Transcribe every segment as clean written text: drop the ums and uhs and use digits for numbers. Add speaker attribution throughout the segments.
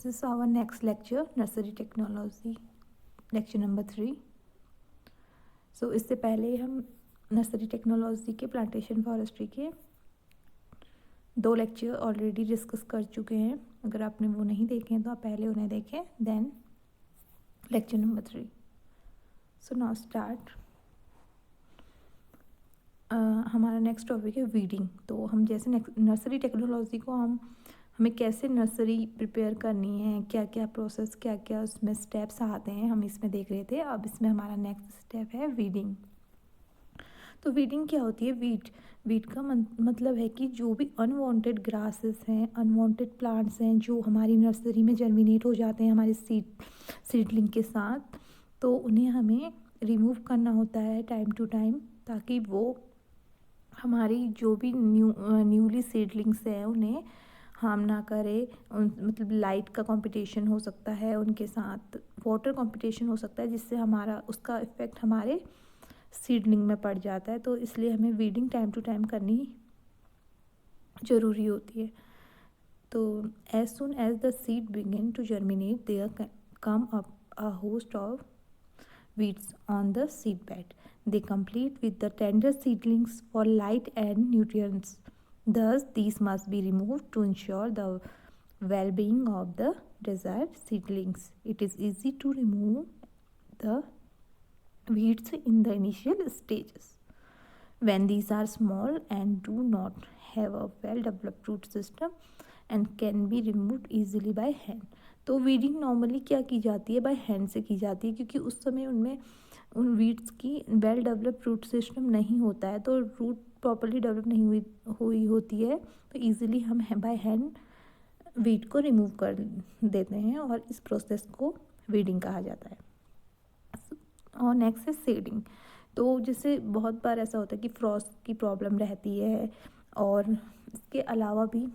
Speaker 1: is our next lecture, nursery technology, lecture number 3. So इससे पहले हम नर्सरी टेक्नोलॉजी के प्लांटेशन फॉरेस्ट्री के 2 लेक्चर ऑलरेडी डिस्कस कर चुके हैं. अगर आपने वो नहीं देखे हैं तो आप पहले उन्हें देखें, then lecture number 3. So now start. हमारा नेक्स्ट टॉपिक है वीडिंग. तो हम जैसे नर्सरी टेक्नोलॉजी को हमें कैसे नर्सरी प्रिपेयर करनी है, क्या क्या प्रोसेस, क्या क्या उसमें स्टेप्स आते हैं, हम इसमें देख रहे थे. अब इसमें हमारा नेक्स्ट स्टेप है वीडिंग. तो वीडिंग क्या होती है? वीड का मतलब है कि जो भी अनवांटेड ग्रासेस हैं, अनवांटेड प्लांट्स हैं जो हमारी नर्सरी में जर्मिनेट हो जाते हैं हमारे सीडलिंग के साथ, तो उन्हें हमें रिमूव करना होता है टाइम टू टाइम, ताकि वो हमारी जो भी न्यूली सीडलिंग्स हैं उन्हें हार्म ना करे. मतलब लाइट का कंपटीशन हो सकता है उनके साथ, वाटर कंपटीशन हो सकता है, जिससे उसका इफ़ेक्ट हमारे सीडलिंग में पड़ जाता है. तो इसलिए हमें वीडिंग टाइम टू टाइम करनी ज़रूरी होती है. तो as soon as the seed begin to germinate there come up a host of weeds on the seed bed. They compete with the tender seedlings for light and nutrients. Thus, these must be removed to ensure the well-being of the desired seedlings. It is easy to remove the weeds in the initial stages when these are small and do not have a well-developed root system and can be removed easily by hand. तो weeding normally क्या की जाती है? By hand से की जाती है, क्योंकि उस समय उन वीड्स की वेल डेवलप्ड रूट सिस्टम नहीं होता है, तो रूट प्रॉपर्ली डेवलप नहीं हुई होती है. तो इजीली हम बाय हैंड वीड को रिमूव कर देते हैं और इस प्रोसेस को वीडिंग कहा जाता है. और नेक्स्ट है सीडिंग. तो जैसे बहुत बार ऐसा होता है कि फ्रॉस्ट की प्रॉब्लम रहती है, और इसके अलावा भी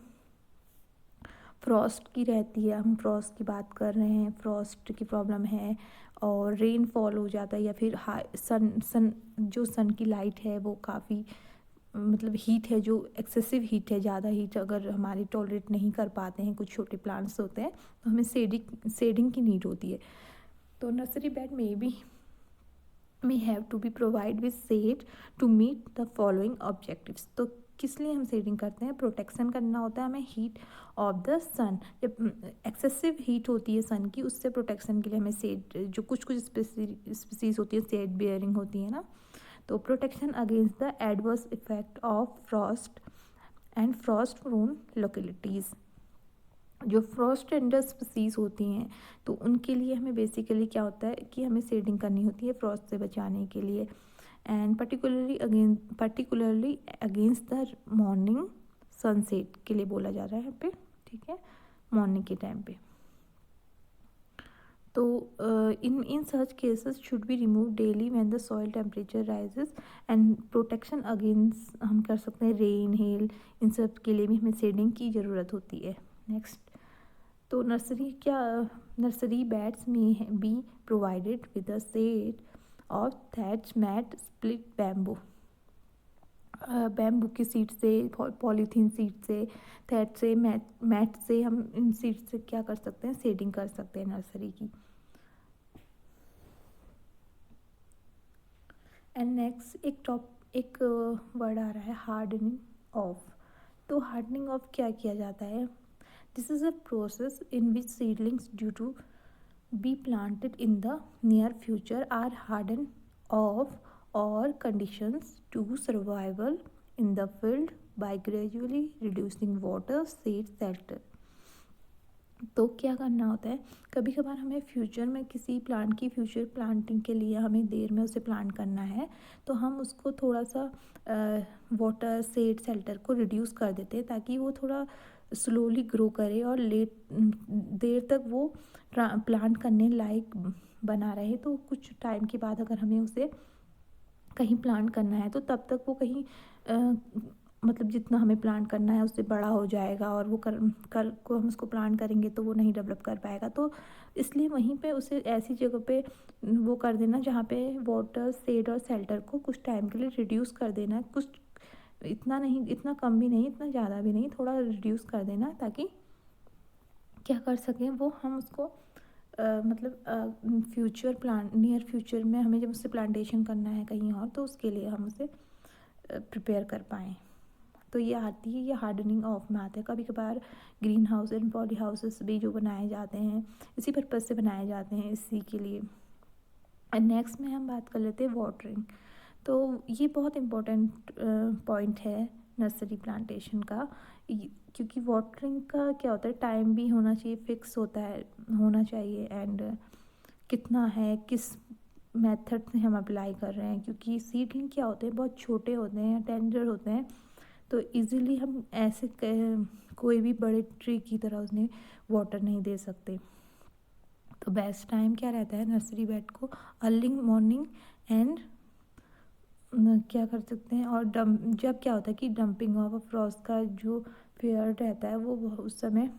Speaker 1: फ्रॉस्ट की रहती है. हम फ्रॉस्ट की बात कर रहे हैं, फ्रॉस्ट की प्रॉब्लम है, और रेनफॉल हो जाता है, या फिर सन की लाइट है वो काफ़ी मतलब हीट है, जो एक्सेसिव हीट है, ज़्यादा हीट अगर हमारी टॉलरेट नहीं कर पाते हैं, कुछ छोटे प्लांट्स होते हैं, तो हमें शेडिंग की नीड होती है. तो nursery bed may have to be provided with shade to meet the following objectives. तो किस लिए हम शेडिंग करते हैं? प्रोटेक्शन करना होता है हमें हीट ऑफ द सन. जब एक्सेसिव हीट होती है सन की, उससे प्रोटेक्शन के लिए हमें शेड, जो कुछ स्पीसीज होती है शेड बियरिंग होती है ना, तो protection against the adverse effect of frost and frost prone localities. जो फ्रॉस्ट टेंडर स्पीसीज होती हैं, तो उनके लिए हमें बेसिकली क्या होता है कि हमें शेडिंग करनी होती है फ्रॉस्ट से बचाने के लिए, and particularly against the morning sunset के लिए बोला जा रहा है यहाँ पे. ठीक है, मॉर्निंग के टाइम पे. तो in such cases should be remove daily when the soil temperature rises. And protection against हम कर सकते हैं रेन, हेल, इन सब के लिए भी हमें शेडिंग की ज़रूरत होती है. नेक्स्ट, तो नर्सरी बेड्स में be provided with a shade of thatch mat split bamboo की सीड से, पॉलीथीन सीड से, थैच से, मैट से, हम इन सीड से क्या कर सकते हैं? शेडिंग कर सकते हैं नर्सरी की. एंड नेक्स्ट एक वर्ड आ रहा है हार्डनिंग ऑफ. तो हार्डनिंग ऑफ क्या किया जाता है? This is a process in which seedlings due to be planted in the near future are hardened off or conditions to survival in the field by gradually reducing water, seed, shelter. तो क्या करना होता है? कभी कभार हमें future में किसी प्लांट की फ्यूचर प्लांटिंग के लिए हमें देर में उसे प्लांट करना है, तो हम उसको थोड़ा सा वाटर, सेड, शेल्टर को रिड्यूस कर देते हैं, ताकि वो थोड़ा स्लोली ग्रो करे और देर तक वो प्लांट करने लायक बना रहे. तो कुछ टाइम के बाद अगर हमें उसे कहीं प्लांट करना है, तो तब तक वो कहीं मतलब जितना हमें प्लांट करना है उससे बड़ा हो जाएगा, और वो कल को हम उसको प्लांट करेंगे तो वो नहीं डेवलप कर पाएगा. तो इसलिए वहीं पे उसे ऐसी जगह पे वो कर देना जहाँ पे वाटर, शेड और शेल्टर को कुछ टाइम के लिए रिड्यूस कर देना. कुछ इतना नहीं, इतना कम भी नहीं, इतना ज़्यादा भी नहीं, थोड़ा रिड्यूस कर देना, ताकि क्या कर सकें वो हम उसको मतलब फ्यूचर प्लान नियर फ्यूचर में हमें जब उससे प्लांटेशन करना है कहीं और, तो उसके लिए हम उसे प्रिपेयर कर पाएँ। तो ये आती है, ये हार्डनिंग ऑफ में आता है। कभी कभार green house and poly houses भी जो बनाए जाते हैं इसी पर्पज़ से बनाए जाते हैं, इसी के लिए। एंड नेक्स्ट में हम बात कर लेते हैं वाटरिंग। तो ये बहुत इम्पोर्टेंट पॉइंट है नर्सरी प्लांटेशन का, क्योंकि वाटरिंग का क्या होता है, टाइम भी होना चाहिए, फिक्स होना चाहिए, एंड कितना है, किस मेथड से हम अप्लाई कर रहे हैं, क्योंकि सीडलिंग क्या होते हैं, बहुत छोटे होते हैं, टेंडर होते हैं, तो इजीली हम ऐसे कोई भी बड़े ट्री की तरह उन्हें वाटर नहीं दे सकते। तो बेस्ट टाइम क्या रहता है नर्सरी बेड को, अर्ली मॉर्निंग एंड क्या कर सकते हैं, और जब क्या होता है कि डंपिंग ऑफ फ्रॉस्ट का जो फेयर रहता है वो उस समय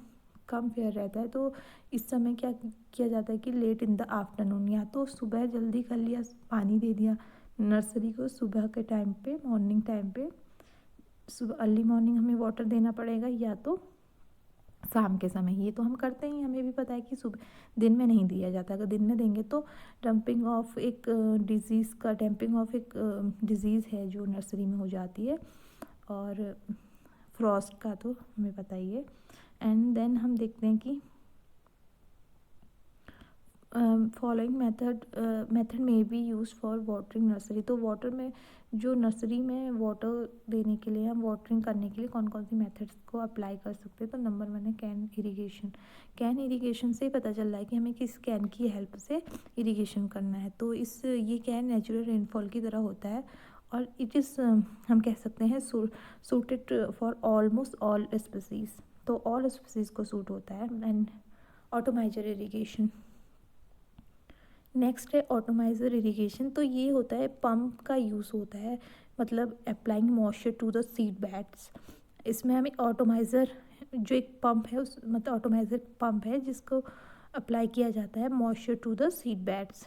Speaker 1: कम फेयर रहता है, तो इस समय क्या किया जाता है कि लेट इन द आफ्टरनून, या तो सुबह जल्दी कर लिया, पानी दे दिया नर्सरी को सुबह के टाइम पे, मॉर्निंग टाइम पे, सुबह अर्ली मॉर्निंग हमें वाटर देना पड़ेगा, या तो शाम के समय। ये तो हम करते ही, हमें भी पता है कि सुबह दिन में नहीं दिया जाता, अगर दिन में देंगे तो डंपिंग ऑफ एक डिज़ीज़ है जो नर्सरी में हो जाती है, और फ्रॉस्ट का तो हमें पता ही है। एंड देन हम देखते हैं कि फॉलोइंग मेथड में B use for watering nursery. तो वाटर में जो नर्सरी में वाटर देने के लिए, हम वाटरिंग करने के लिए कौन कौन सी मेथड्स को अप्लाई कर सकते हैं। तो नंबर 1 है कैन इरीगेशन। कैन इरीगेशन से ही पता चल रहा है कि हमें किस कैन की हेल्प से इरीगेशन करना है। तो ये कैन नेचुरल रेनफॉल की तरह होता है, और इट इज़ हम कह सकते हैं suited for almost all species. तो ऑल स्पीसीज़ को सूट होता है। एंड ऑटोमाइजर इरीगेशन नेक्स्ट है, ऑटोमाइजर इरिगेशन। तो ये होता है, पंप का यूज़ होता है, मतलब applying moisture to the seed beds. इसमें हमें ऑटोमाइज़र जो एक पंप है, उस मतलब ऑटोमाइजर पंप है जिसको अप्लाई किया जाता है moisture to the seed beds,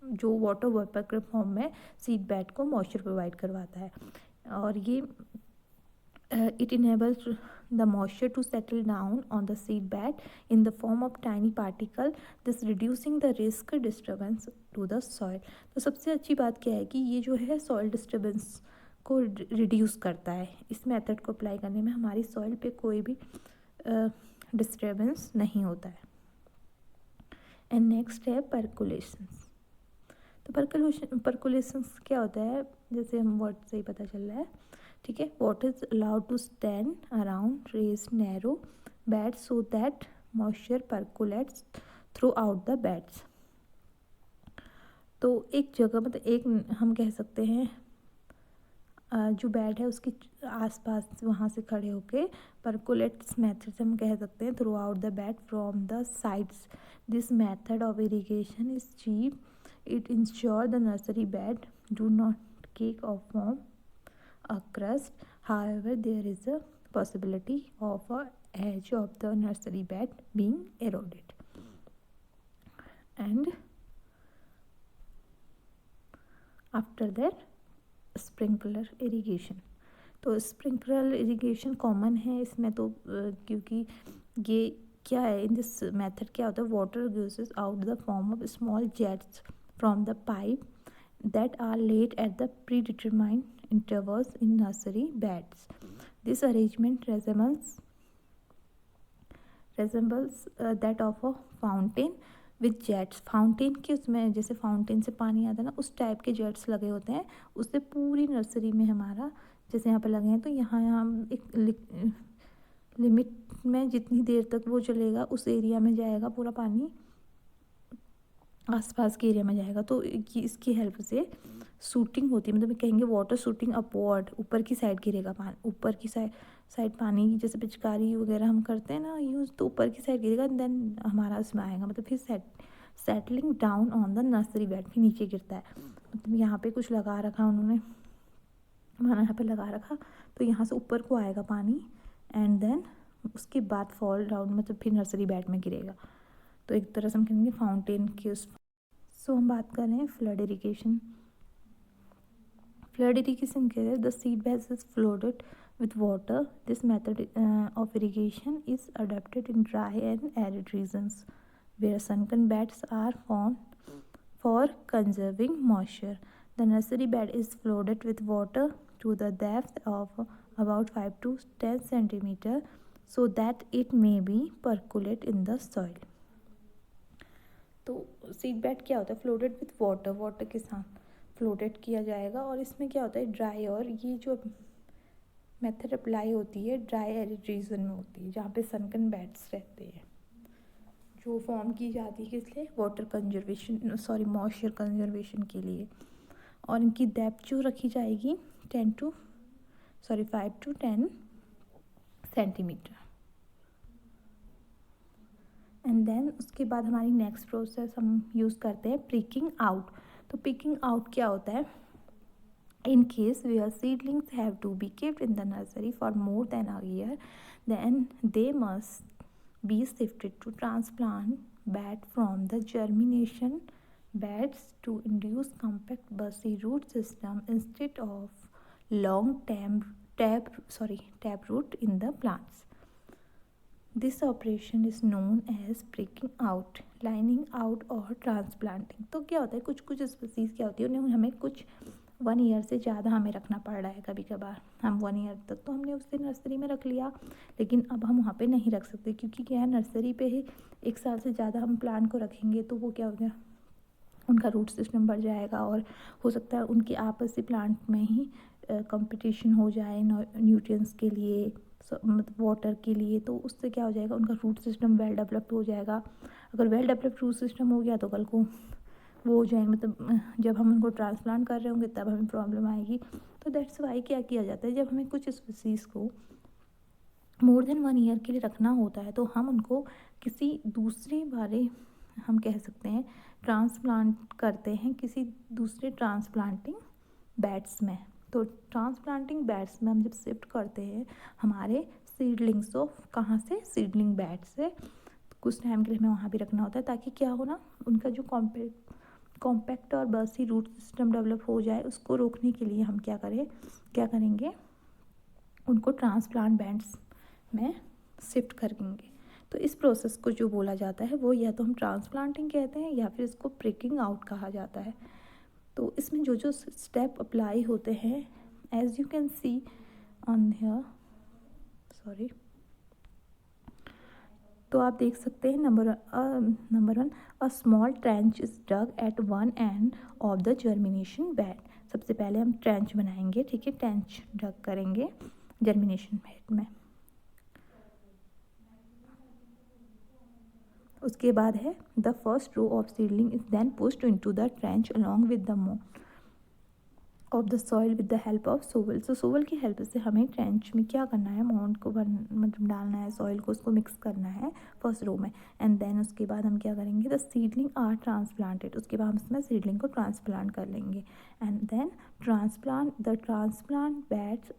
Speaker 1: जो वाटर वेपर के फॉर्म में सीड बेड को मॉइस्चर प्रोवाइड करवाता है। और ये it enables the moisture to settle down on the seed bed in the form of tiny particle, this reducing the risk disturbance to the soil। तो सबसे अच्छी बात क्या है कि ये जो है सॉइल डिस्टर्बेंस को रिड्यूस करता है। इस मेथड को अप्लाई करने में हमारी सॉइल पे कोई भी डिस्टर्बेंस नहीं होता है। एंड नेक्स्ट है परकुलेशंस। तो परकुलेशंस क्या होता है, जैसे हम वर्ड से ही पता चल रहा है, ठीक है। Water is allowed to stand around raised narrow bed so that moisture percolates throughout the beds. तो एक जगह, मतलब एक हम कह सकते हैं जो बेड है उसके आसपास वहाँ से खड़े होके परकुलेट्स मेथड से हम कह सकते हैं throughout the bed from the sides. This method of irrigation is cheap, it ensure the nursery bed do not cake or form a crust. However, there is a possibility of a edge of the nursery bed being eroded. And after that, sprinkler irrigation। तो sprinkler irrigation common है इसमें, तो क्योंकि ये क्या है, in this method क्या होता है, water gives out the form of small jets from the pipe that are laid at the predetermined intervals in nursery beds. This arrangement resembles that of a fountain with jets। Fountain के उसमें जैसे fountain से पानी आता है ना, उस type के जेट्स लगे होते हैं, उससे पूरी नर्सरी में हमारा जैसे यहाँ पे लगे हैं, तो यहाँ एक लिमिट में जितनी देर तक वो चलेगा उस एरिया में जाएगा पूरा पानी, आसपास के एरिया में जाएगा। तो इसकी हेल्प से शूटिंग होती है, मतलब कहेंगे वाटर शूटिंग अपवर्ड, ऊपर की साइड गिरेगा पानी, ऊपर की साइड पानी, जैसे पिचकारी वगैरह हम करते हैं ना यूज़, तो ऊपर की साइड गिरेगा, देन हमारा उसमें आएगा, मतलब फिर settling down on the nursery bed, फिर नीचे गिरता है। मतलब यहाँ पे कुछ लगा रखा उन्होंने, हमारा यहाँ पे लगा रखा, तो यहाँ से ऊपर को आएगा पानी, एंड देन उसके बाद फॉल डाउन, मतलब फिर नर्सरी बेड में गिरेगा। तो एक तरह से हम कहेंगे फाउंटेन के उस। सो हम बात कर रहे हैं फ्लड इरिगेशन। फ्लड इरिगेशन क्या है, the seed beds is flooded with water. This method of irrigation is adapted in dry and arid regions where sunken beds are formed for conserving moisture. The nursery bed is flooded with water to the depth of about 5 to 10 centimeter so that it may be percolate in the soil. तो seed bed क्या होता है? Floated with water, water के साथ floated किया जाएगा। और इसमें क्या होता है? ड्राई, और ये जो मेथड अप्लाई होती है ड्राई एरिड रीजन में होती है, जहाँ पे सनकन बेड्स रहते हैं, जो फॉर्म की जाती है किस लिए? वाटर कंजर्वेशन, मॉइस्चर कंजर्वेशन के लिए। और इनकी डेप्थ जो रखी जाएगी 5 to 10 सेंटीमीटर। एंड देन उसके बाद हमारी नेक्स्ट प्रोसेस हम यूज़ करते हैं प्रिकिंग आउट। तो पिकिंग आउट क्या होता है? In case where seedlings have to be kept in the nursery for more than a year, then they must be shifted to transplant bed from the germination beds to induce compact bushy root system instead of long tap root in the plants. This operation is known as breaking out, lining out और transplanting। तो क्या होता है? कुछ species क्या होती है, उन्हें हमें कुछ 1 ईयर से ज़्यादा हमें रखना पड़ रहा है। कभी कभार हम 1 ईयर तक तो हमने उससे नर्सरी में रख लिया, लेकिन अब हम वहाँ पे नहीं रख सकते, क्योंकि क्या है, नर्सरी पे ही 1 साल से ज़्यादा हम प्लांट को रखेंगे तो वो क्या हो गया, उनका रूट सिस्टम बढ़ जाएगा और हो सकता है उनके आपसी प्लांट में ही कंपटीशन हो जाए न्यूट्रिएंट्स के लिए, मतलब वाटर के लिए। तो उससे क्या हो जाएगा, उनका रूट सिस्टम वेल डेवलप्ड हो जाएगा। अगर वेल डेवलप्ड रूट सिस्टम हो गया तो कल को वो हो जाएंगे, मतलब जब हम उनको ट्रांसप्लांट कर रहे होंगे तब हमें प्रॉब्लम आएगी। तो दैट्स वाई क्या किया जाता है, जब हमें कुछ स्पीसीज़ को मोर देन 1 ईयर के लिए रखना होता है तो हम उनको किसी दूसरे बारे, हम कह सकते हैं, ट्रांसप्लांट करते हैं किसी दूसरे ट्रांसप्लांटिंग बेड्स में। तो ट्रांसप्लांटिंग बेड्स में हम जब शिफ्ट करते हैं हमारे सीडलिंग्स ऑफ, कहाँ से? सीडलिंग बेड से। कुछ टाइम के लिए हमें वहाँ भी रखना होता है ताकि क्या हो ना, उनका जो कॉम्पैक्ट और बर्सी रूट सिस्टम डेवलप हो जाए, उसको रोकने के लिए हम क्या करेंगे, उनको ट्रांसप्लांट बेड्स में शिफ्ट करेंगे। तो इस प्रोसेस को जो बोला जाता है वो या तो हम ट्रांसप्लांटिंग कहते हैं या फिर इसको प्रिकिंग आउट कहा जाता है। तो इसमें जो स्टेप अप्लाई होते हैं, as you can see on here, तो आप देख सकते हैं number 1, a small trench is dug at one end of the germination bed. सबसे पहले हम ट्रेंच बनाएंगे, ठीक है, ट्रेंच डग करेंगे जर्मिनेशन बेड में। उसके बाद है the first row of seedling is then pushed into the trench along with the mound of the soil with the help of shovel. सो सोवल की हेल्प से हमें ट्रेंच में क्या करना है, माउंट को मतलब डालना है, सॉइल को उसको मिक्स करना है फर्स्ट रो में। एंड देन उसके बाद हम क्या करेंगे, द सीडलिंग आर ट्रांसप्लांटेड। उसके बाद हम इसमें सीडलिंग को ट्रांसप्लांट कर लेंगे। And then transplant beds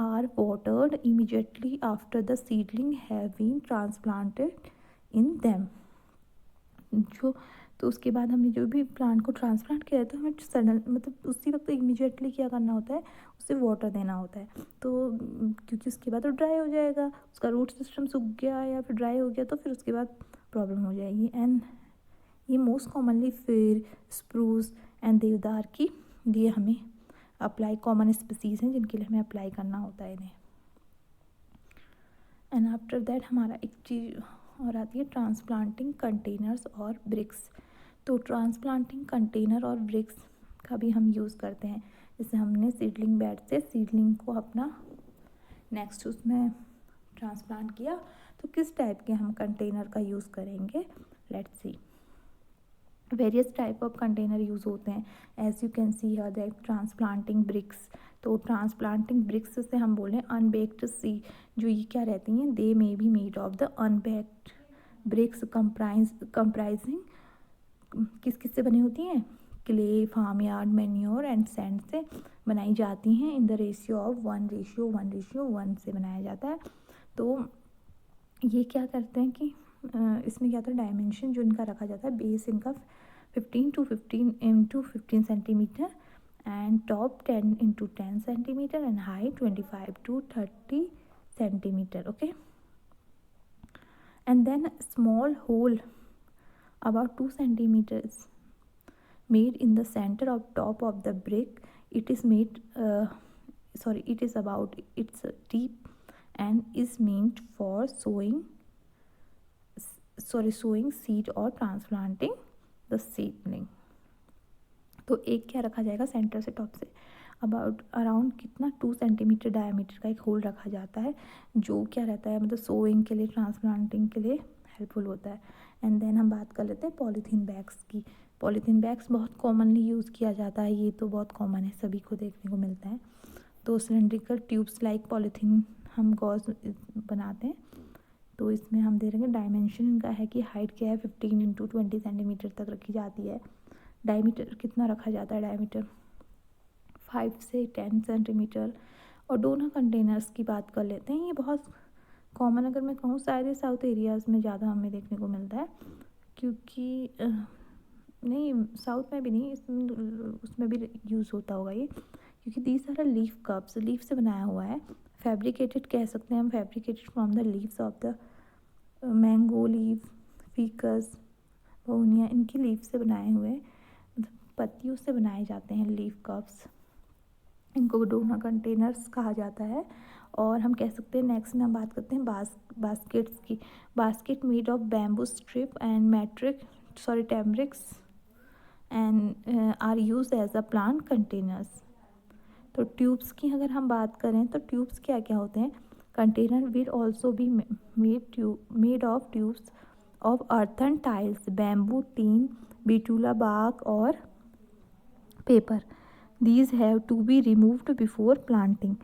Speaker 1: are watered immediately after the seedling have been transplanted in them. तो उसके बाद हमने जो भी प्लांट को ट्रांसप्लांट किया है तो हमें सडन, मतलब उसी वक्त इमीडिएटली क्या करना होता है, उसे वाटर देना होता है। तो क्योंकि उसके बाद तो ड्राई हो जाएगा, उसका रूट सिस्टम सूख गया या फिर ड्राई हो गया तो फिर उसके बाद प्रॉब्लम हो जाएगी। एंड ये मोस्ट कॉमनली फिर स्प्रूस एंड देवदार की लिए हमें अप्लाई, कॉमन स्पीसीज हैं जिनके लिए हमें अप्लाई करना होता है इन्हें। एंड आफ्टर दैट हमारा एक चीज़ और आती है ट्रांसप्लांटिंग कंटेनर्स और ब्रिक्स। तो ट्रांसप्लांटिंग कंटेनर और ब्रिक्स का भी हम यूज़ करते हैं। जैसे हमने सीडलिंग बेड से सीडलिंग को अपना नेक्स्ट उसमें ट्रांसप्लांट किया तो किस टाइप के हम कंटेनर का यूज़ करेंगे, let's see. Various type of container use होते हैं, as you can see here that transplanting bricks. तो ट्रांसप्लांटिंग ब्रिक्स से हम बोलें अनबेक्ड सी, जो ये क्या रहती हैं, they may be made of the unbaked bricks comprising किस से बनी होती हैं, clay, farm yard, manure and sand से बनाई जाती हैं। इन द रेशियो ऑफ 1:1:1 से बनाया जाता है। तो ये क्या करते हैं कि इसमें क्या होता है, डायमेंशन जो इनका रखा जाता है, बेस इनका 15 to 15 centimetre and top 10 into 10 centimeter and height 25 to 30 centimeter. Okay, and then a small hole about 2 centimeters made in the center of top of the brick. It is made it is about it's deep and is meant for sowing seed or transplanting the seedling. तो एक क्या रखा जाएगा centre से top से around कितना 2 centimetre diameter का एक होल रखा जाता है, जो क्या रहता है मतलब सोइंग के लिए ट्रांसप्लांटिंग के लिए हेल्पफुल होता है. एंड देन हम बात कर लेते हैं पॉलीथीन बैग्स की. पॉलीथीन बैग्स बहुत कॉमनली यूज़ किया जाता है, ये तो बहुत कॉमन है, सभी को देखने को मिलता है. तो सिलेंड्रिकल ट्यूब्स लाइक पॉलीथीन हम गॉज बनाते हैं. तो इसमें हम दे रहे हैं डायमेंशन इनका है कि हाइट क्या है 15 इंटू 20 सेंटीमीटर तक रखी जाती है. डायमीटर कितना रखा जाता है, डायमीटर 5 से 10 सेंटीमीटर. और डोनर कंटेनर्स की बात कर लेते हैं. ये बहुत कॉमन, अगर मैं कहूँ शायद साउथ एरियाज़ में ज़्यादा हमें देखने को मिलता है, क्योंकि नहीं साउथ में भी नहीं, उसमें भी यूज़ होता होगा ये, क्योंकि these are leaf cups, leaf से बनाया हुआ है. फैब्रिकेटेड कह सकते हैं हम, fabricated from the leaves of the mango leaf, ficus, bauhinia, इनकी लीफ से बनाए हुए पत्तियों से बनाए जाते हैं लीफ कप्स. इनको डोनर कंटेनर्स कहा जाता है. और हम कह सकते हैं नेक्स्ट में हम बात करते हैं बास्केट्स की. Basket made of bamboo strip and tamarix and are use as a plant containers. तो ट्यूब्स की अगर हम बात करें तो ट्यूब्स क्या क्या होते हैं. Container will also be made of tubes of earthen tiles, bamboo, tin, betula bark और paper. These have to be removed before planting.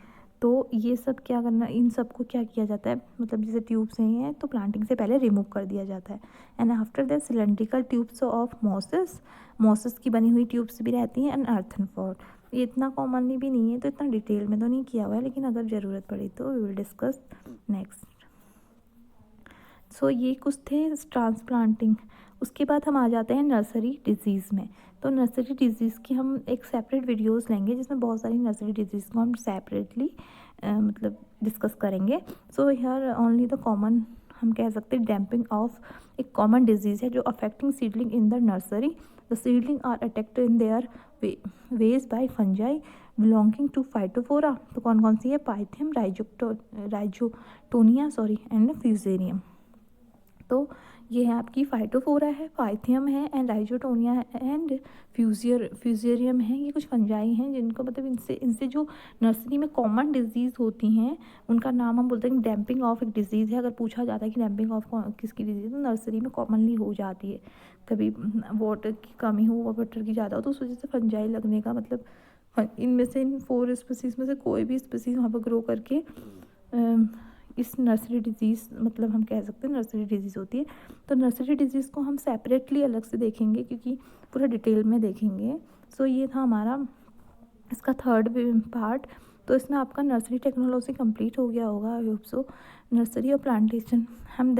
Speaker 1: तो ये सब क्या करना, इन सब को क्या किया जाता है, मतलब जैसे ट्यूब्स हैं तो प्लांटिंग से पहले रिमूव कर दिया जाता है. And after that cylindrical tubes of Moses की बनी हुई ट्यूब्स भी रहती हैं. एंड अर्थन फॉर, ये इतना कॉमनली भी नहीं है तो इतना डिटेल में तो नहीं किया हुआ है, लेकिन अगर ज़रूरत पड़ी तो वी विल डिस्कस नेक्स्ट. सो ये कुछ थे ट्रांसप्लांटिंग. उसके बाद हम आ जाते हैं नर्सरी डिजीज़ में. तो नर्सरी डिजीज़ की हम एक सेपरेट वीडियोस लेंगे जिसमें बहुत सारी नर्सरी डिजीज़ को हम सेपरेटली मतलब डिस्कस करेंगे. So here only the common हम कह सकते हैं डैम्पिंग ऑफ एक कॉमन डिजीज़ है जो affecting seedling in the nursery. The seedling are attacked in their ways by fungi belonging to phytophthora. तो कौन कौन सी है, पाइथियम, राइजोटोनिया एंड फ्यूजेरियम. तो ये है आपकी फाइटोफोरा है, पाइथियम है एंड राइजोटोनिया एंड फ्यूजेरियम है. ये कुछ फंजाई हैं जिनको मतलब इनसे जो नर्सरी में कॉमन डिजीज़ होती हैं उनका नाम हम बोलते हैं डैम्पिंग ऑफ एक डिजीज़ है. अगर पूछा जाता है कि डैम्पिंग ऑफ किसकी डिजीज़ है तो नर्सरी में कॉमनली हो जाती है. कभी वाटर की कमी हो, वाटर की ज़्यादा हो, तो उस वजह से फंजाई लगने का मतलब इनमें से इन 4 स्पीसीज़ में से कोई भी स्पीसीज़ वहाँ पर ग्रो करके इस नर्सरी डिजीज़ मतलब हम कह सकते हैं नर्सरी डिजीज़ होती है. तो नर्सरी डिजीज़ को हम सेपरेटली अलग से देखेंगे क्योंकि पूरा डिटेल में देखेंगे. सो ये था हमारा इसका 3rd पार्ट. तो इसमें आपका नर्सरी टेक्नोलॉजी कंप्लीट हो गया होगा. I hope so. नर्सरी और प्लांटेशन हम